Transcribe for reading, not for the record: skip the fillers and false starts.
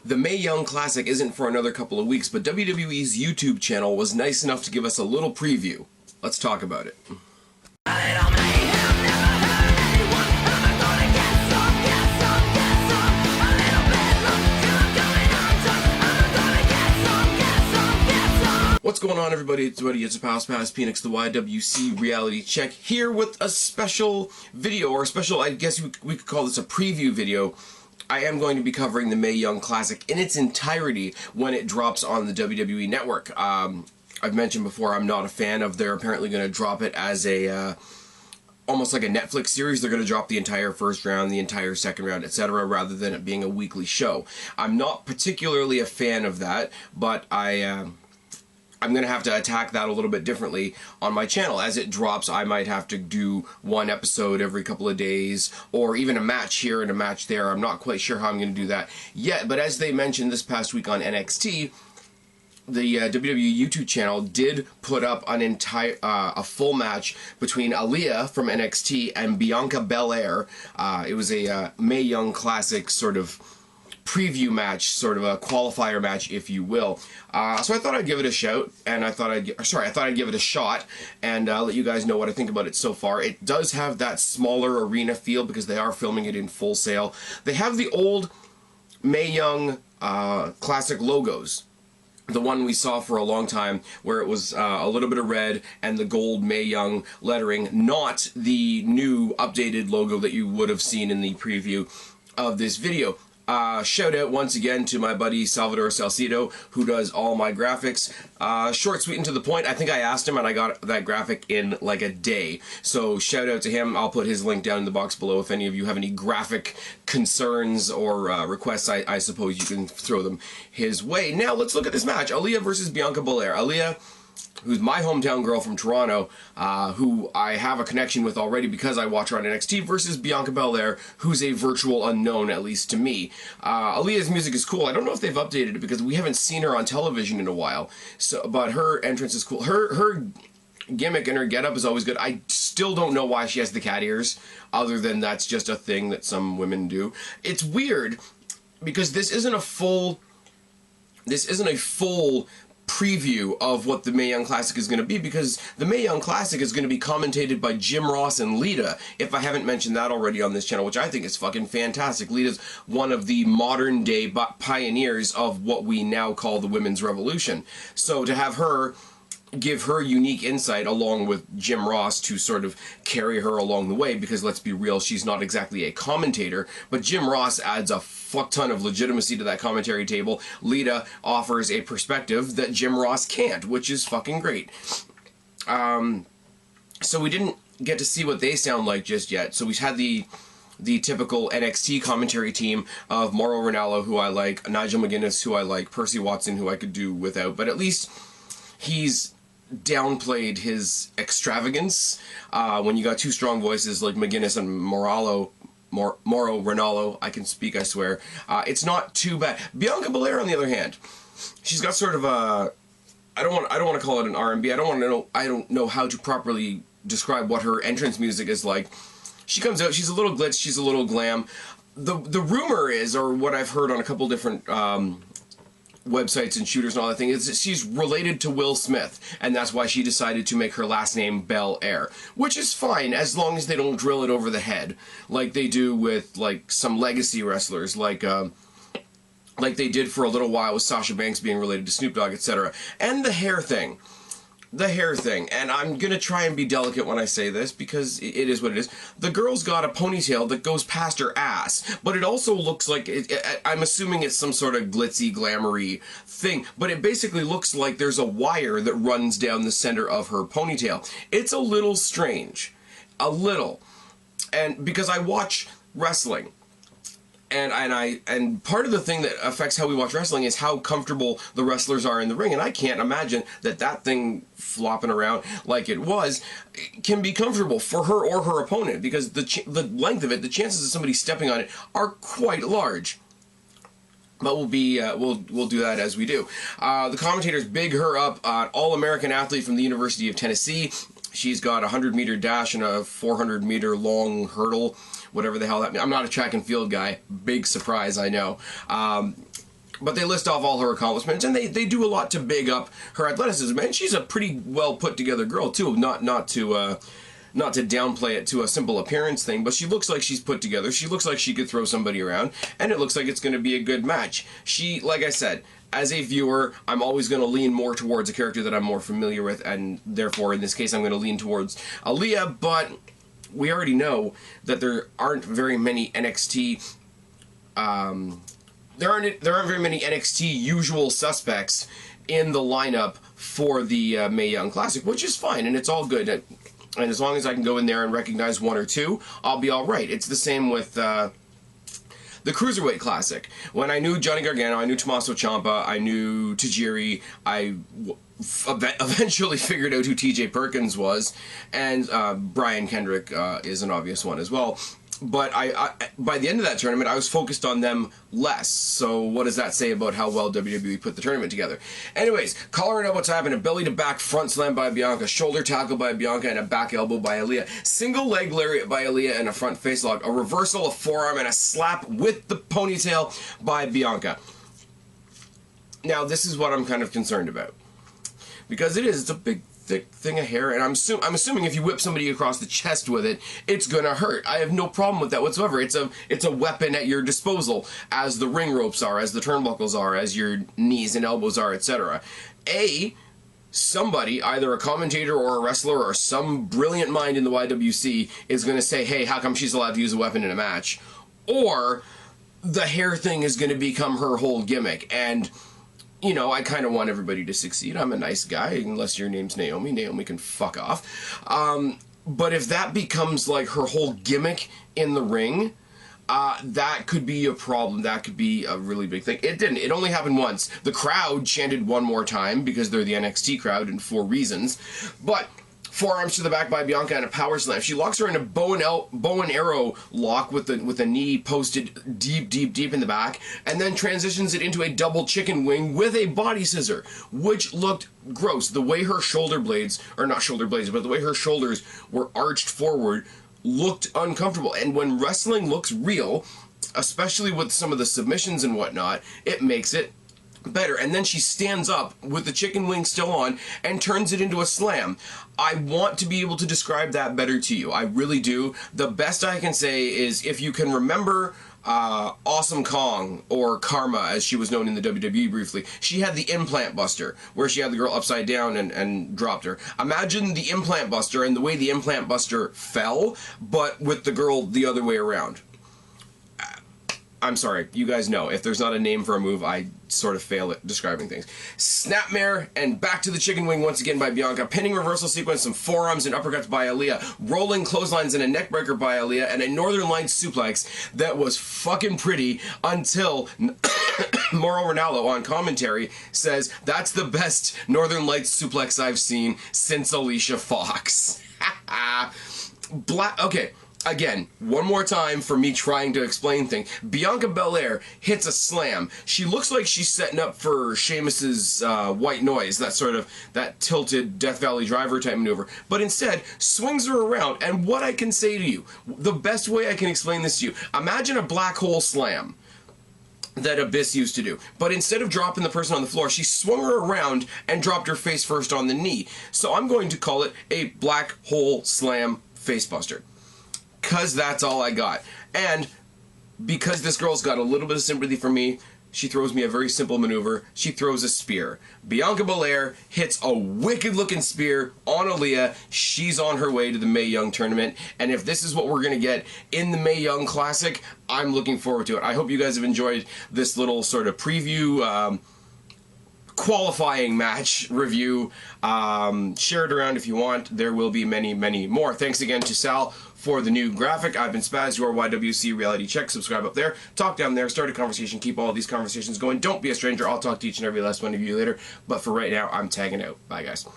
The Mae Young Classic isn't for another couple of weeks, but WWE's YouTube channel was nice enough to give us a little preview. Let's talk about it. What's going on, everybody? It's a Past Phoenix, the YWC Reality Check, here with a special video, or a special, I guess we could call this a preview video. I am going to be covering the Mae Young Classic in its entirety when it drops on the WWE Network. I've mentioned before I'm not a fan of, they're apparently going to drop it as a, almost like a Netflix series. They're going to drop the entire first round, the entire second round, etc., rather than it being a weekly show. I'm not particularly a fan of that, but I'm going to have to attack that a little bit differently on my channel. As it drops, I might have to do one episode every couple of days, or even a match here and a match there. I'm not quite sure how I'm going to do that yet, but as they mentioned this past week on NXT, the WWE YouTube channel did put up an a full match between Aliyah from NXT and Bianca Belair. It was a Mae Young Classic sort of preview match, sort of a qualifier match, if you will. So I thought I'd give it a shout, and I thought I'd give it a shot, and let you guys know what I think about it so far. It does have that smaller arena feel because they are filming it in Full Sail. They have the old Mae Young Classic logos. The one we saw for a long time, where it was a little bit of red and the gold Mae Young lettering, not the new updated logo that you would have seen in the preview of this video. Shout out once again to my buddy Salvador Salcido, who does all my graphics. Short, sweet, and to the point. I think I asked him and I got that graphic in like a day. So shout out to him. I'll put his link down in the box below. If any of you have any graphic concerns or requests, I suppose you can throw them his way. Now let's look at this match. Aliyah versus Bianca Belair. Aliyah, who's my hometown girl from Toronto, who I have a connection with already because I watch her on NXT, versus Bianca Belair, who's a virtual unknown, at least to me. Aliyah's music is cool. I don't know if they've updated it because we haven't seen her on television in a while, but her entrance is cool. Her gimmick and her getup is always good. I still don't know why she has the cat ears, other than that's just a thing that some women do. It's weird because this isn't a full preview of what the Mae Young Classic is going to be, because the Mae Young Classic is going to be commentated by Jim Ross and Lita, if I haven't mentioned that already on this channel, which I think is fucking fantastic. Lita's one of the modern day pioneers of what we now call the women's revolution. So to have her give her unique insight along with Jim Ross to sort of carry her along the way, because let's be real, she's not exactly a commentator, but Jim Ross adds a fuck ton of legitimacy to that commentary table. Lita offers a perspective that Jim Ross can't, which is fucking great. So we didn't get to see what they sound like just yet. So we had the typical NXT commentary team of Mauro Ranallo, who I like, Nigel McGuinness, who I like, Percy Watson, who I could do without, but at least he's downplayed his extravagance. When you got two strong voices like McGuinness and Mauro Ranallo, I can speak, I swear. It's not too bad. Bianca Belair, on the other hand, she's got sort of a, I don't want to call it an R&B. I don't know how to properly describe what her entrance music is like. She comes out, she's a little glitz, she's a little glam. The rumor is, or what I've heard on a couple different websites and shooters and all that thing, is that she's related to Will Smith, and that's why she decided to make her last name Belair, which is fine as long as they don't drill it over the head like they do with like some legacy wrestlers, like they did for a little while with Sasha Banks being related to Snoop Dogg, etc. And the hair thing, and I'm gonna try and be delicate when I say this because it is what it is. The girl's got a ponytail that goes past her ass, but it also looks like I'm assuming it's some sort of glitzy, glamoury thing, but it basically looks like there's a wire that runs down the center of her ponytail. It's a little strange, a little, and because I watch wrestling. And part of the thing that affects how we watch wrestling is how comfortable the wrestlers are in the ring, and I can't imagine that thing flopping around like it was can be comfortable for her or her opponent, because the length of it, the chances of somebody stepping on it are quite large. But we'll do that as we do. The commentators big her up, All-American athlete from the University of Tennessee. She's got a 100-meter dash and a 400-meter long hurdle, whatever the hell that means. I'm not a track and field guy. Big surprise, I know. But they list off all her accomplishments, and they do a lot to big up her athleticism. And she's a pretty well put together girl too. Not to downplay it to a simple appearance thing, but she looks like she's put together. She looks like she could throw somebody around, and it looks like it's going to be a good match. She, like I said, as a viewer, I'm always going to lean more towards a character that I'm more familiar with, and therefore, in this case, I'm going to lean towards Aliyah. But we already know that there aren't very many NXT. There aren't very many NXT usual suspects in the lineup for the Mae Young Classic, which is fine, and it's all good. And as long as I can go in there and recognize one or two, I'll be all right. It's the same with the Cruiserweight Classic. When I knew Johnny Gargano, I knew Tommaso Ciampa, I knew Tajiri, I eventually figured out who TJ Perkins was, and Brian Kendrick is an obvious one as well. But I by the end of that tournament, I was focused on them less. So what does that say about how well WWE put the tournament together? Anyways, collar and elbow tap and a belly-to-back front slam by Bianca, shoulder tackle by Bianca, and a back elbow by Aliyah. Single leg lariat by Aliyah and a front face lock. A reversal, a forearm, and a slap with the ponytail by Bianca. Now, this is what I'm kind of concerned about. Because it's a big thick thing of hair, and I'm assuming if you whip somebody across the chest with it, it's gonna hurt. I have no problem with that whatsoever. It's a weapon at your disposal, as the ring ropes are, as the turnbuckles are, as your knees and elbows are, etc. Somebody, either a commentator or a wrestler or some brilliant mind in the YWC, is gonna say, hey, how come she's allowed to use a weapon in a match? Or the hair thing is gonna become her whole gimmick, and you know, I kind of want everybody to succeed. I'm a nice guy, unless your name's Naomi. Naomi can fuck off. But if that becomes like her whole gimmick in the ring, that could be a problem. That could be a really big thing. It didn't. It only happened once. The crowd chanted one more time because they're the NXT crowd and for reasons. But forearms to the back by Bianca and a power slam. She locks her in a bow and arrow lock with the knee posted deep in the back, and then transitions it into a double chicken wing with a body scissor, which looked gross. The way her shoulder blades, or not shoulder blades, but the way her shoulders were arched forward looked uncomfortable. And when wrestling looks real, especially with some of the submissions and whatnot, it makes it better. And then she stands up with the chicken wing still on and turns it into a slam. I want to be able to describe that better to you. I really do. The best I can say is, if you can remember Awesome Kong, or Karma as she was known in the WWE briefly, she had the implant buster where she had the girl upside down and dropped her. Imagine the implant buster and the way the implant buster fell, but with the girl the other way around. I'm sorry, you guys know, if there's not a name for a move, I sort of fail at describing things. Snapmare and back to the chicken wing once again by Bianca. Pinning reversal sequence, some forearms and uppercuts by Aliyah. Rolling clotheslines and a neckbreaker by Aliyah, and a Northern Lights suplex that was fucking pretty until Mauro Ranallo on commentary says, that's the best Northern Lights suplex I've seen since Alicia Fox. Okay. Again, one more time for me trying to explain things. Bianca Belair hits a slam. She looks like she's setting up for Sheamus's white noise, that tilted Death Valley Driver type maneuver, but instead swings her around. And what I can say to you, the best way I can explain this to you, imagine a black hole slam that Abyss used to do. But instead of dropping the person on the floor, she swung her around and dropped her face first on the knee. So I'm going to call it a black hole slam facebuster. Because that's all I got. And because this girl's got a little bit of sympathy for me, she throws me a very simple maneuver. She throws a spear. Bianca Belair hits a wicked-looking spear on Aliyah. She's on her way to the Mae Young tournament. And if this is what we're going to get in the Mae Young Classic, I'm looking forward to it. I hope you guys have enjoyed this little sort of preview, qualifying match review. Share it around if you want. There will be many, many more. Thanks again to Sal for the new graphic. I've been Spaz, your YWC Reality Check. Subscribe up there. Talk down there. Start a conversation. Keep all these conversations going. Don't be a stranger. I'll talk to each and every last one of you later. But for right now, I'm tagging out. Bye, guys.